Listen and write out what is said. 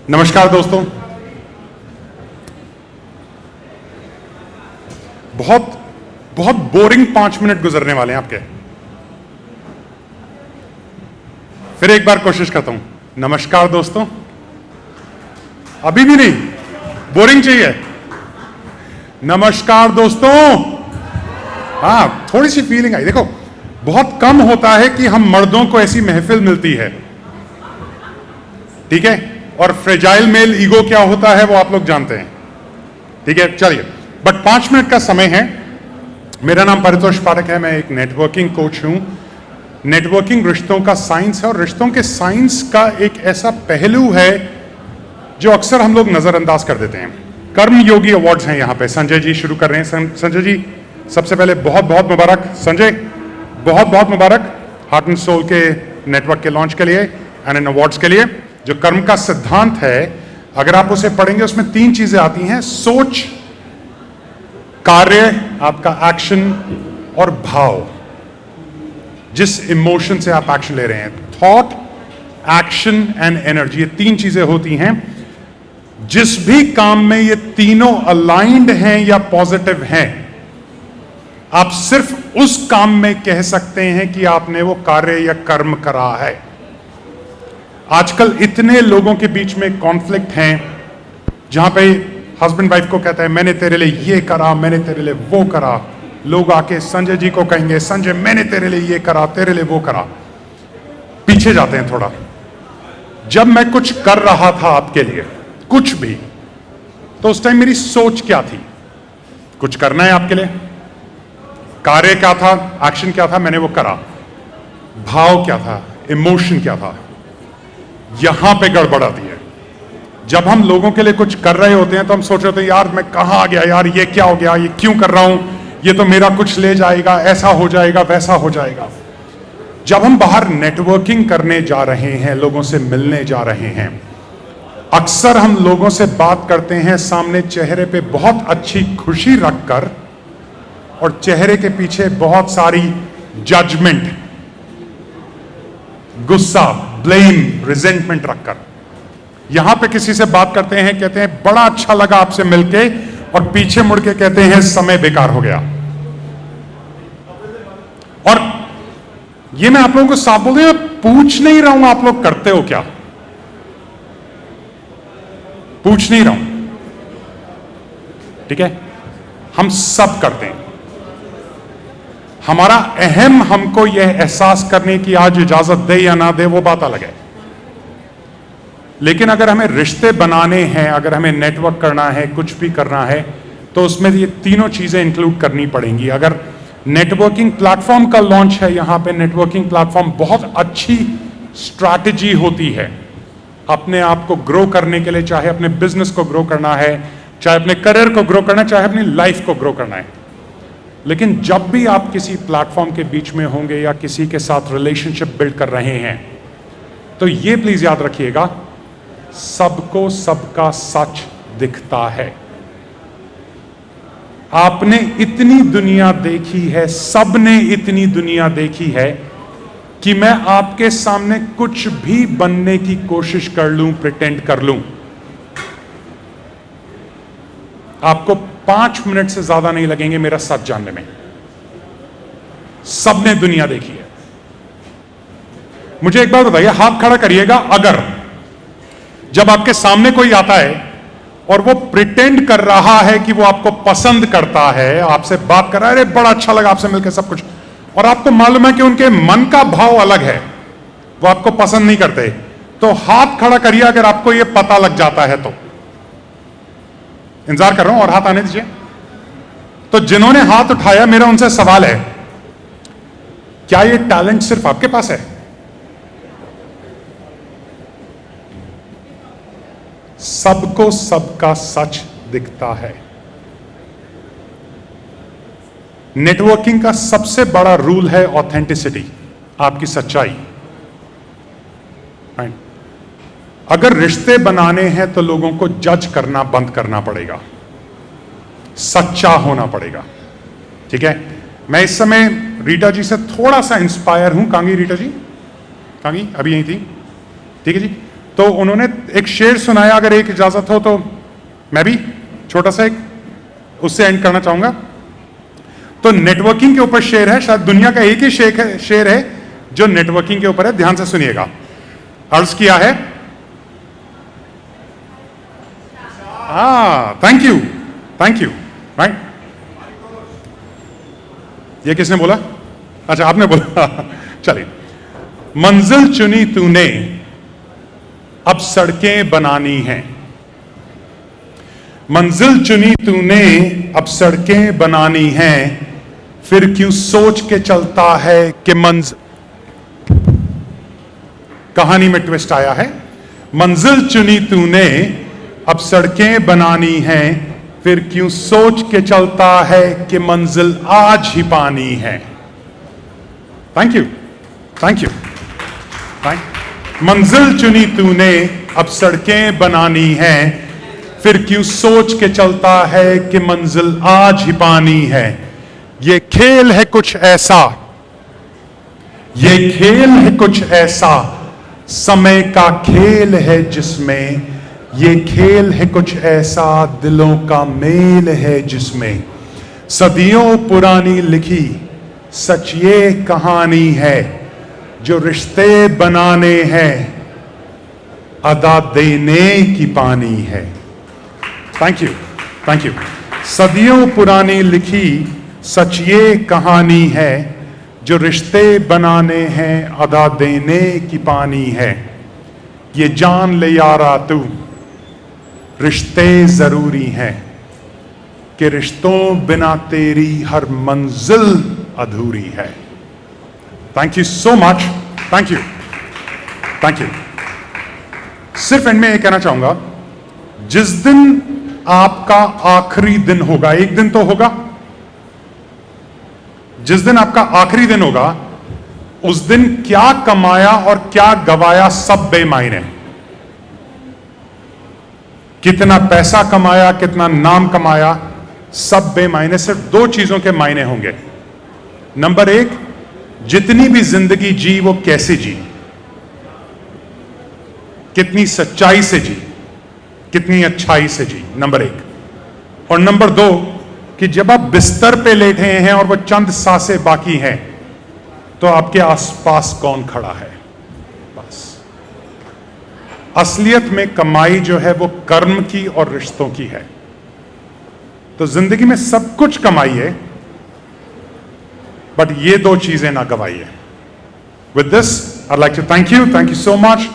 नमस्कार दोस्तों। बहुत बहुत बोरिंग 5 मिनट गुजरने वाले हैं आपके। फिर एक बार कोशिश करता हूं। नमस्कार दोस्तों। अभी भी नहीं, बोरिंग चाहिए। नमस्कार दोस्तों। हाँ, थोड़ी सी फीलिंग आई। देखो, बहुत कम होता है कि हम मर्दों को ऐसी महफिल मिलती है, ठीक है। और फ्रेजाइल मेल ईगो क्या होता है वो आप लोग जानते हैं, ठीक है। चलिए, बट 5 मिनट का समय है। मेरा नाम परितोष पाठक है, मैं एक नेटवर्किंग कोच हूं। नेटवर्किंग रिश्तों का साइंस है और रिश्तों के साइंस का एक ऐसा पहलू है जो अक्सर हम लोग नजरअंदाज कर देते हैं। कर्म योगी अवार्ड्स हैं यहाँ पे। संजय जी शुरू कर रहे हैं। संजय जी, सबसे पहले बहुत बहुत मुबारक। संजय, बहुत बहुत मुबारक हार्ट एंड सोल के नेटवर्क के लॉन्च के लिए एंड इन अवार्ड्स के लिए। जो कर्म का सिद्धांत है, अगर आप उसे पढ़ेंगे, उसमें 3 चीजें आती हैं: सोच, कार्य, आपका एक्शन, और भाव, जिस इमोशन से आप एक्शन ले रहे हैं। थॉट, एक्शन एंड एनर्जी, ये 3 चीजें होती हैं। जिस भी काम में ये तीनों अलाइंड हैं या पॉजिटिव हैं, आप सिर्फ उस काम में कह सकते हैं कि आपने वो कार्य या कर्म करा है। आजकल इतने लोगों के बीच में कॉन्फ्लिक्ट हैं, जहां पे हस्बैंड वाइफ को कहता है मैंने तेरे लिए ये करा, मैंने तेरे लिए वो करा। लोग आके संजय जी को कहेंगे, संजय मैंने तेरे लिए ये करा, तेरे लिए वो करा। पीछे जाते हैं थोड़ा। जब मैं कुछ कर रहा था आपके लिए, कुछ भी, तो उस टाइम मेरी सोच क्या थी? कुछ करना है आपके लिए। कार्य क्या था, एक्शन क्या था, मैंने वो करा। भाव क्या था, इमोशन क्या था? यहां पे गड़बड़ आती है। जब हम लोगों के लिए कुछ कर रहे होते हैं तो हम सोच रहे होते हैं, यार मैं कहां आ गया, यार ये क्या हो गया, ये क्यों कर रहा हूं, ये तो मेरा कुछ ले जाएगा, ऐसा हो जाएगा, वैसा हो जाएगा। जब हम बाहर नेटवर्किंग करने जा रहे हैं, लोगों से मिलने जा रहे हैं, अक्सर हम लोगों से बात करते हैं सामने चेहरे पे बहुत अच्छी खुशी रखकर और चेहरे के पीछे बहुत सारी जजमेंट, गुस्सा, ब्लेम, रिजेंटमेंट रखकर। यहां पे किसी से बात करते हैं, कहते हैं बड़ा अच्छा लगा आपसे मिलके, और पीछे मुड़ के कहते हैं समय बेकार हो गया। और ये मैं आप लोगों को साफ बोल रहा हूं, पूछ नहीं रहा हूं आप लोग करते हो क्या, पूछ नहीं रहा हूं, ठीक है। हम सब करते हैं। हमारा अहम हमको यह एहसास करने की आज इजाजत दे या ना दे, वो बात अलग है। लेकिन अगर हमें रिश्ते बनाने हैं, अगर हमें नेटवर्क करना है, कुछ भी करना है, तो उसमें ये तीनों चीजें इंक्लूड करनी पड़ेंगी। अगर नेटवर्किंग प्लेटफॉर्म का लॉन्च है, यहां पे नेटवर्किंग प्लेटफॉर्म बहुत अच्छी स्ट्रैटेजी होती है अपने आप को ग्रो करने के लिए। चाहे अपने बिजनेस को ग्रो करना है, चाहे अपने करियर को ग्रो करना है, चाहे अपनी लाइफ को ग्रो करना है। लेकिन जब भी आप किसी प्लेटफॉर्म के बीच में होंगे या किसी के साथ रिलेशनशिप बिल्ड कर रहे हैं, तो ये प्लीज याद रखिएगा, सबको सबका सच दिखता है। आपने इतनी दुनिया देखी है, सबने इतनी दुनिया देखी है कि मैं आपके सामने कुछ भी बनने की कोशिश कर लूं, प्रिटेंड कर लूं, आपको 5 मिनट से ज्यादा नहीं लगेंगे मेरा सच जानने में। सबने दुनिया देखी है। मुझे एक बात बताइए, हाथ खड़ा करिएगा, अगर जब आपके सामने कोई आता है और वो प्रिटेंड कर रहा है कि वो आपको पसंद करता है, आपसे बात कर रहा है, अरे बड़ा अच्छा लगा आपसे मिलकर सब कुछ, और आपको मालूम है कि उनके मन का भाव अलग है, वो आपको पसंद नहीं करते, तो हाथ खड़ा करिए अगर आपको ये पता लग जाता है तो। इंतजार कर रहा हूं और हाथ आने दीजिए। तो जिन्होंने हाथ उठाया, मेरा उनसे सवाल है, क्या ये टैलेंट सिर्फ आपके पास है? सबको सबका सच दिखता है। नेटवर्किंग का सबसे बड़ा रूल है ऑथेंटिसिटी, आपकी सच्चाई। अगर रिश्ते बनाने हैं तो लोगों को जज करना बंद करना पड़ेगा, सच्चा होना पड़ेगा, ठीक है। मैं इस समय रीटा जी से थोड़ा सा इंस्पायर हूं। कांगी रीटा जी, कांगी अभी यहीं थी, ठीक है जी। तो उन्होंने एक शेर सुनाया, अगर एक इजाजत हो तो मैं भी छोटा सा एक उससे एंड करना चाहूंगा। तो नेटवर्किंग के ऊपर शेर है, शायद दुनिया का एक ही शेर है जो नेटवर्किंग के ऊपर है। ध्यान से सुनिएगा। अर्ज किया है, thank you, thank you. Right, ये किसने बोला? अच्छा, आपने बोला। चलिए, मंजिल चुनी तूने अब सड़कें बनानी हैं। मंजिल चुनी तूने अब सड़कें बनानी हैं, फिर क्यों सोच के चलता है कि कहानी में ट्विस्ट आया है। मंजिल चुनी तूने अब सड़कें बनानी हैं, फिर क्यों सोच के चलता है कि मंजिल आज ही पानी है। Thank you, thank you, thank. मंजिल चुनी तूने अब सड़कें बनानी हैं, फिर क्यों सोच के चलता है कि मंजिल आज ही पानी है। ये खेल है कुछ ऐसा, ये खेल है कुछ ऐसा, समय का खेल है जिसमें, ये खेल है कुछ ऐसा, दिलों का मेल है जिसमें। सदियों पुरानी लिखी सच ये कहानी है, जो रिश्ते बनाने हैं अदा देने की पानी है। Thank you, thank you. सदियों पुरानी लिखी सच ये कहानी है, जो रिश्ते बनाने हैं अदा देने की पानी है। ये जान ले यारा तू रिश्ते जरूरी हैं, कि रिश्तों बिना तेरी हर मंजिल अधूरी है। Thank you so much, thank you, thank you. सिर्फ एंड में ये कहना चाहूंगा, जिस दिन आपका आखिरी दिन होगा, एक दिन तो होगा, जिस दिन आपका आखिरी दिन होगा, उस दिन क्या कमाया और क्या गवाया सब बेमायने। कितना पैसा कमाया, कितना नाम कमाया, सब बेमायने। सिर्फ दो चीजों के मायने होंगे। नंबर एक, जितनी भी जिंदगी जी वो कैसे जी, कितनी सच्चाई से जी, कितनी अच्छाई से जी, नंबर एक। और नंबर दो, कि जब आप बिस्तर पे लेटे हैं और वो चंद सांसें बाकी हैं, तो आपके आसपास कौन खड़ा है। बस असलियत में कमाई जो है वो कर्म की और रिश्तों की है। तो जिंदगी में सब कुछ कमाइए, बट ये दो चीजें ना गवाइए। With this I like to thank you so much.